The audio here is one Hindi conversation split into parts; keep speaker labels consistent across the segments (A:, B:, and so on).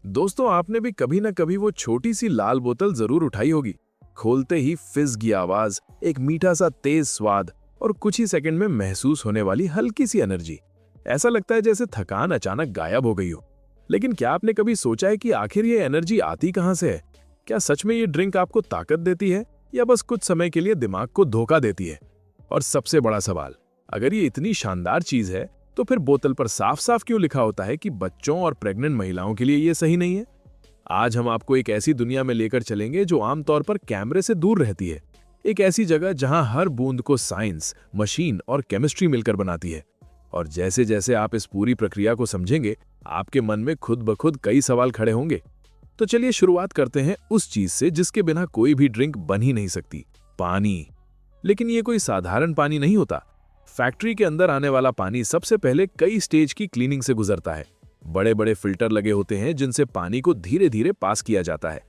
A: दोस्तों, आपने भी कभी ना कभी वो छोटी सी लाल बोतल जरूर उठाई होगी। खोलते ही फिज की आवाज, एक मीठा सा तेज स्वाद और कुछ ही सेकंड में महसूस होने वाली हल्की सी एनर्जी। ऐसा लगता है जैसे थकान अचानक गायब हो गई हो। लेकिन क्या आपने कभी सोचा है कि आखिर ये एनर्जी आती कहाँ से है? क्या सच में ये ड्रिंक आपको ताकत देती है या बस कुछ समय के लिए दिमाग को धोखा देती है? और सबसे बड़ा सवाल, अगर ये इतनी शानदार चीज है तो फिर बोतल पर साफ साफ क्यों लिखा होता है कि बच्चों और प्रेग्नेंट महिलाओं के लिए ये सही नहीं है? आज हम आपको एक ऐसी दुनिया में लेकर चलेंगे जो आमतौर पर कैमरे से दूर रहती है। एक ऐसी जगह जहां हर बूंद को साइंस, मशीन और केमिस्ट्री मिलकर बनाती है। और जैसे जैसे आप इस पूरी प्रक्रिया को समझेंगे, आपके मन में खुद ब खुद कई सवाल खड़े होंगे। तो चलिए शुरुआत करते हैं उस चीज से जिसके बिना कोई भी ड्रिंक बन ही नहीं सकती, पानी। लेकिन ये कोई साधारण पानी नहीं होता। फैक्ट्री के अंदर आने वाला पानी सबसे पहले कई स्टेज की क्लीनिंग से गुजरता है। बड़े बड़े फिल्टर लगे होते हैं जिनसे पानी को धीरे धीरे पास किया जाता है।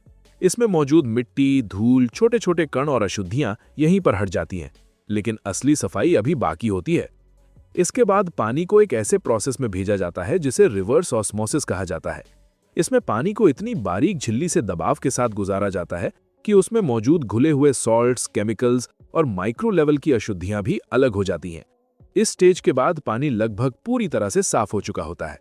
A: इसमें मौजूद मिट्टी, धूल, छोटे छोटे कण और अशुद्धियां यहीं पर हट जाती हैं। लेकिन असली सफाई अभी बाकी होती है। इसके बाद पानी को एक ऐसे प्रोसेस में भेजा जाता है जिसे रिवर्स ऑस्मोसिस कहा जाता है। इसमें पानी को इतनी बारीक झिल्ली से दबाव के साथ गुजारा जाता है कि उसमें मौजूद घुले हुए सॉल्ट्स, केमिकल्स और माइक्रो लेवल की अशुद्धियां भी अलग हो जाती हैं। इस स्टेज के बाद पानी लगभग पूरी तरह से साफ हो चुका होता है।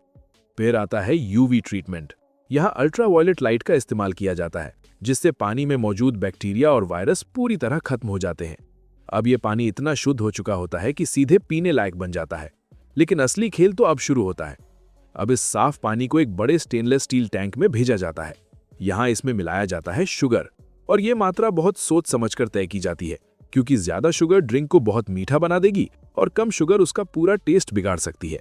A: फिर आता है यूवी ट्रीटमेंट। यहाँ अल्ट्रावायलेट लाइट का इस्तेमाल किया जाता है, जिससे पानी में मौजूद बैक्टीरिया और वायरस पूरी तरह खत्म हो जाते हैं। अब ये पानी इतना शुद्ध हो चुका होता है कि सीधे पीने लायक बन जाता है। लेकिन असली खेल तो अब शुरू होता है। अब इस साफ पानी को एक बड़े स्टेनलेस स्टील टैंक में भेजा जाता है। यहाँ इसमें मिलाया जाता है शुगर, और ये मात्रा बहुत सोच समझकर तय की जाती है, क्योंकि ज्यादा शुगर ड्रिंक को बहुत मीठा बना देगी और कम शुगर उसका पूरा टेस्ट बिगाड़ सकती है।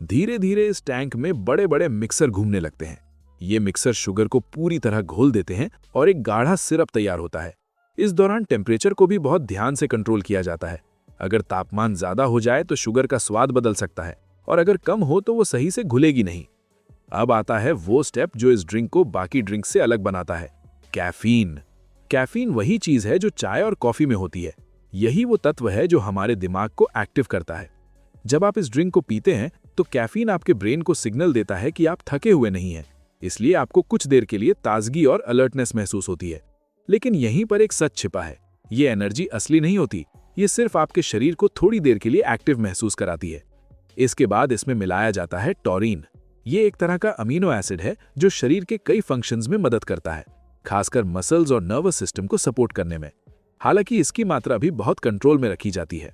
A: धीरे धीरे इस टैंक में बड़े बड़े मिक्सर घूमने लगते हैं। ये मिक्सर शुगर को पूरी तरह घोल देते हैं और एक गाढ़ा सिरप तैयार होता है। इस दौरान टेम्परेचर को भी बहुत ध्यान से कंट्रोल किया जाता है। अगर तापमान ज्यादा हो जाए तो शुगर का स्वाद बदल सकता है, और अगर कम हो तो वो सही से घुलेगी नहीं। अब आता है वो स्टेप जो इस ड्रिंक को बाकी ड्रिंक से अलग बनाता है, कैफीन। कैफीन वही चीज है जो चाय और कॉफी में होती है। यही वो तत्व है जो हमारे दिमाग को एक्टिव करता है। जब आप इस ड्रिंक को पीते हैं तो कैफीन आपके ब्रेन को सिग्नल देता है कि आप थके हुए नहीं हैं, इसलिए आपको कुछ देर के लिए ताजगी और अलर्टनेस महसूस होती है। लेकिन यहीं पर एक सच छिपा है, ये एनर्जी असली नहीं होती। ये सिर्फ आपके शरीर को थोड़ी देर के लिए एक्टिव महसूस कराती है। इसके बाद इसमें मिलाया जाता है टॉरिन। ये एक तरह का अमीनो एसिड है जो शरीर के कई फंक्शंस में मदद करता है, खासकर मसल्स और नर्वस सिस्टम को सपोर्ट करने में। हालांकि इसकी मात्रा भी बहुत कंट्रोल में रखी जाती है।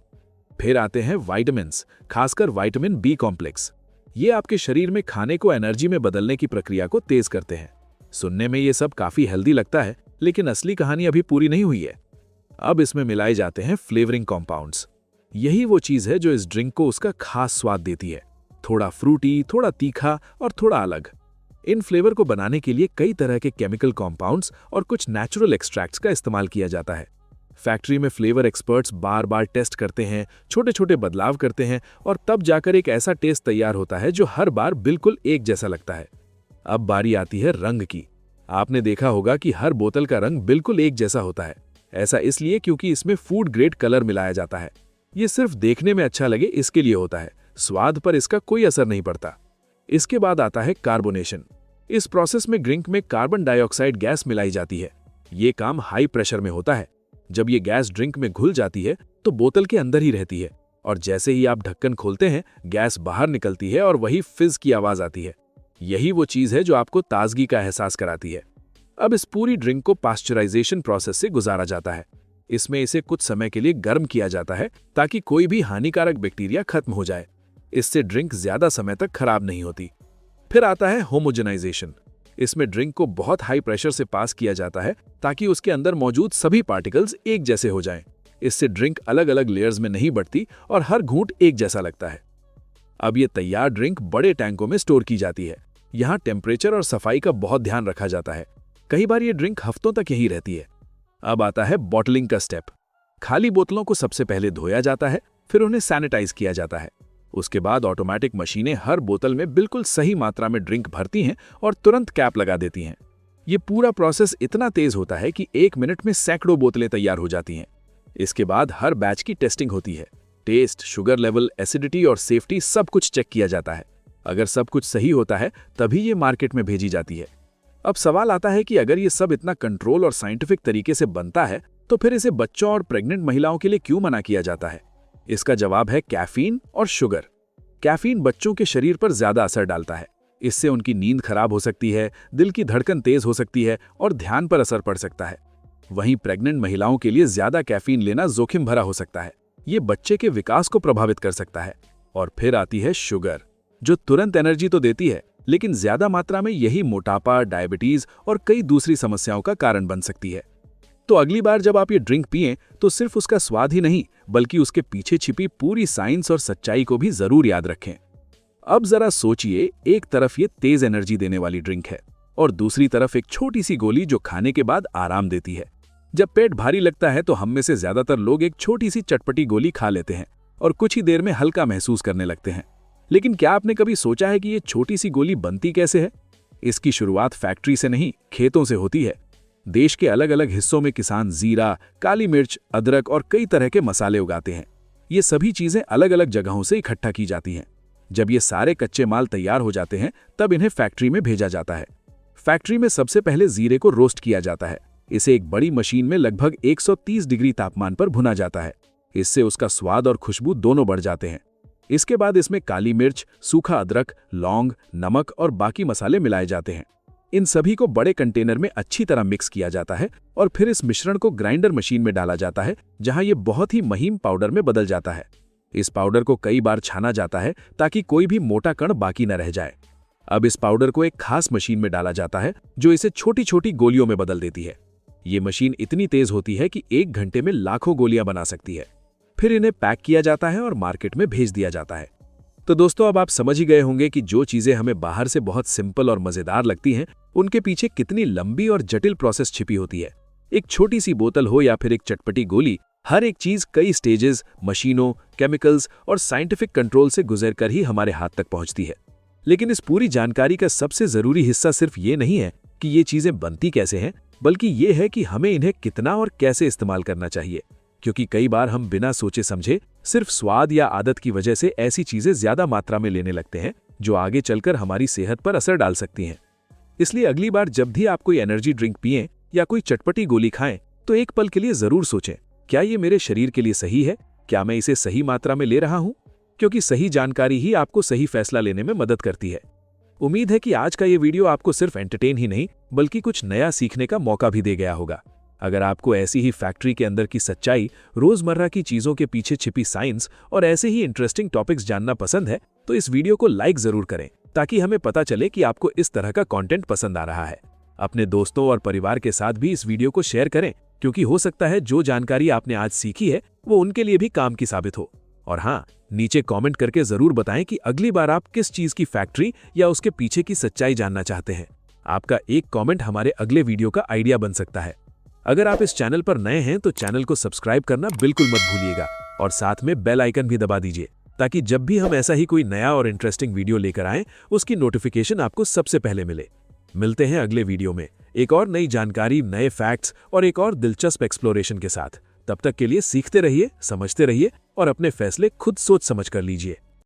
A: फिर आते हैं विटामिन्स, खासकर विटामिन बी कॉम्प्लेक्स। ये आपके शरीर में खाने को एनर्जी में बदलने की प्रक्रिया को तेज करते हैं। सुनने में ये सब काफी हेल्दी लगता है, लेकिन असली कहानी अभी पूरी नहीं हुई है। अब इसमें मिलाए जाते हैं फ्लेवरिंग कॉम्पाउंड्स। यही वो चीज है जो इस ड्रिंक को उसका खास स्वाद देती है, थोड़ा फ्रूटी, थोड़ा तीखा और थोड़ा अलग। इन फ्लेवर को बनाने के लिए कई तरह के केमिकल कॉम्पाउंड्स और कुछ नेचुरल एक्सट्रैक्ट्स का इस्तेमाल किया जाता है। फैक्ट्री में फ्लेवर एक्सपर्ट्स बार बार टेस्ट करते हैं, छोटे छोटे बदलाव करते हैं, और तब जाकर एक ऐसा टेस्ट तैयार होता है जो हर बार बिल्कुल एक जैसा लगता है। अब बारी आती है रंग की। आपने देखा होगा कि हर बोतल का रंग बिल्कुल एक जैसा होता है। ऐसा इसलिए क्योंकि इसमें फूड ग्रेड कलर मिलाया जाता है। ये सिर्फ देखने में अच्छा लगे इसके लिए होता है, स्वाद पर इसका कोई असर नहीं पड़ता। इसके बाद आता है कार्बोनेशन। इस प्रोसेस में ड्रिंक में कार्बन डाइऑक्साइड गैस मिलाई जाती है। ये काम हाई प्रेशर में होता है। जब ये गैस ड्रिंक में घुल जाती है तो बोतल के अंदर ही रहती है, और जैसे ही आप ढक्कन खोलते हैं गैस बाहर निकलती है और वही फिज की आवाज आती है। यही वो चीज है जो आपको ताजगी का एहसास कराती है। अब इस पूरी ड्रिंक को पास्चराइजेशन प्रोसेस से गुजारा जाता है। इसमें इसे कुछ समय के लिए गर्म किया जाता है ताकि कोई भी हानिकारक बैक्टीरिया खत्म हो जाए। इससे ड्रिंक ज्यादा समय तक खराब नहीं होती। फिर आता है होमोजेनाइजेशन। इसमें ड्रिंक को बहुत हाई प्रेशर से पास किया जाता है ताकि उसके अंदर मौजूद सभी पार्टिकल्स एक जैसे हो जाएं। इससे ड्रिंक अलग अलग लेयर्स में नहीं बढ़ती और हर घूंट एक जैसा लगता है। अब ये तैयार ड्रिंक बड़े टैंकों में स्टोर की जाती है। यहाँ टेम्परेचर और सफाई का बहुत ध्यान रखा जाता है। कई बार ये ड्रिंक हफ्तों तक यही रहती है। अब आता है बॉटलिंग का स्टेप। खाली बोतलों को सबसे पहले धोया जाता है, फिर उन्हें सैनिटाइज किया जाता है। उसके बाद ऑटोमेटिक मशीनें हर बोतल में बिल्कुल सही मात्रा में ड्रिंक भरती हैं और तुरंत कैप लगा देती हैं। ये पूरा प्रोसेस इतना तेज होता है कि 1 मिनट में सैकड़ों बोतलें तैयार हो जाती हैं। इसके बाद हर बैच की टेस्टिंग होती है। टेस्ट, शुगर लेवल, एसिडिटी और सेफ्टी सब कुछ चेक किया जाता है। अगर सब कुछ सही होता है तभी ये मार्केट में भेजी जाती है। अब सवाल आता है कि अगर ये सब इतना कंट्रोल और साइंटिफिक तरीके से बनता है तो फिर इसे बच्चों और प्रेग्नेंट महिलाओं के लिए क्यों मना किया जाता है? इसका जवाब है कैफीन और शुगर। कैफीन बच्चों के शरीर पर ज्यादा असर डालता है। इससे उनकी नींद खराब हो सकती है, दिल की धड़कन तेज हो सकती है और ध्यान पर असर पड़ सकता है। वहीं प्रेग्नेंट महिलाओं के लिए ज्यादा कैफीन लेना जोखिम भरा हो सकता है। ये बच्चे के विकास को प्रभावित कर सकता है। और फिर आती है शुगर, जो तुरंत एनर्जी तो देती है, लेकिन ज्यादा मात्रा में यही मोटापा, डायबिटीज और कई दूसरी समस्याओं का कारण बन सकती है। तो अगली बार जब आप ये ड्रिंक पिएं तो सिर्फ उसका स्वाद ही नहीं, बल्कि उसके पीछे छिपी पूरी साइंस और सच्चाई को भी जरूर याद रखें। अब जरा सोचिए, एक तरफ ये तेज एनर्जी देने वाली ड्रिंक है और दूसरी तरफ एक छोटी सी गोली जो खाने के बाद आराम देती है। जब पेट भारी लगता है तो हम में से ज्यादातर लोग एक छोटी सी चटपटी गोली खा लेते हैं और कुछ ही देर में हल्का महसूस करने लगते हैं। लेकिन क्या आपने कभी सोचा है कि ये छोटी सी गोली बनती कैसे है? इसकी शुरुआत फैक्ट्री से नहीं, खेतों से होती है। देश के अलग अलग हिस्सों में किसान जीरा, काली मिर्च, अदरक और कई तरह के मसाले उगाते हैं। ये सभी चीजें अलग अलग जगहों से इकट्ठा की जाती हैं। जब ये सारे कच्चे माल तैयार हो जाते हैं तब इन्हें फैक्ट्री में भेजा जाता है। फैक्ट्री में सबसे पहले जीरे को रोस्ट किया जाता है। इसे एक बड़ी मशीन में लगभग 130 डिग्री तापमान पर भुना जाता है। इससे उसका स्वाद और खुशबू दोनों बढ़ जाते हैं। इसके बाद इसमें काली मिर्च, सूखा अदरक, लौंग, नमक और बाकी मसाले मिलाए जाते हैं। इन सभी को बड़े कंटेनर में अच्छी तरह मिक्स किया जाता है और फिर इस मिश्रण को ग्राइंडर मशीन में डाला जाता है, जहां ये बहुत ही महीन पाउडर में बदल जाता है। इस पाउडर को कई बार छाना जाता है ताकि कोई भी मोटा कण बाकी न रह जाए। अब इस पाउडर को एक खास मशीन में डाला जाता है जो इसे छोटी छोटी गोलियों में बदल देती है। ये मशीन इतनी तेज होती है कि 1 घंटे में लाखों गोलियां बना सकती है। फिर इन्हें पैक किया जाता है और मार्केट में भेज दिया जाता है। तो दोस्तों, अब आप समझ ही गए होंगे कि जो चीजें हमें बाहर से बहुत सिंपल और मजेदार लगती हैं, उनके पीछे कितनी लंबी और जटिल प्रोसेस छिपी होती है। एक छोटी सी बोतल हो या फिर एक चटपटी गोली, हर एक चीज कई स्टेजेस, मशीनों, केमिकल्स और साइंटिफिक कंट्रोल से गुजरकर ही हमारे हाथ तक पहुंचती है। लेकिन इस पूरी जानकारी का सबसे जरूरी हिस्सा सिर्फ ये नहीं है कि ये चीजें बनती कैसे हैं, बल्कि ये है कि हमें इन्हें कितना और कैसे इस्तेमाल करना चाहिए। क्योंकि कई बार हम बिना सोचे समझे सिर्फ स्वाद या आदत की वजह से ऐसी चीजें ज्यादा मात्रा में लेने लगते हैं जो आगे चलकर हमारी सेहत पर असर डाल सकती हैं। इसलिए अगली बार जब भी आप कोई एनर्जी ड्रिंक पिएं या कोई चटपटी गोली खाएं तो एक पल के लिए जरूर सोचें, क्या ये मेरे शरीर के लिए सही है? क्या मैं इसे सही मात्रा में ले रहा हूं? क्योंकि सही जानकारी ही आपको सही फैसला लेने में मदद करती है। उम्मीद है कि आज का ये वीडियो आपको सिर्फ एंटरटेन ही नहीं बल्कि कुछ नया सीखने का मौका भी दे गया होगा। अगर आपको ऐसी ही फैक्ट्री के अंदर की सच्चाई, रोजमर्रा की चीजों के पीछे छिपी साइंस और ऐसे ही इंटरेस्टिंग टॉपिक्स जानना पसंद है तो इस वीडियो को लाइक जरूर करें, ताकि हमें पता चले कि आपको इस तरह का कंटेंट पसंद आ रहा है। अपने दोस्तों और परिवार के साथ भी इस वीडियो को शेयर करें, क्योंकि हो सकता है जो जानकारी आपने आज सीखी है वो उनके लिए भी काम की साबित हो। और हाँ, नीचे कमेंट करके जरूर बताएं कि अगली बार आप किस चीज की फैक्ट्री या उसके पीछे की सच्चाई जानना चाहते हैं। आपका एक कमेंट हमारे अगले वीडियो का आइडिया बन सकता है। अगर आप इस चैनल पर नए हैं तो चैनल को सब्सक्राइब करना बिल्कुल मत भूलिएगा और साथ में बेल आइकन भी दबा दीजिए, ताकि जब भी हम ऐसा ही कोई नया और इंटरेस्टिंग वीडियो लेकर आएं उसकी नोटिफिकेशन आपको सबसे पहले मिले। मिलते हैं अगले वीडियो में एक और नई जानकारी, नए फैक्ट्स और एक और दिलचस्प एक्सप्लोरेशन के साथ। तब तक के लिए सीखते रहिए, समझते रहिए और अपने फैसले खुद सोच समझ कर लीजिए।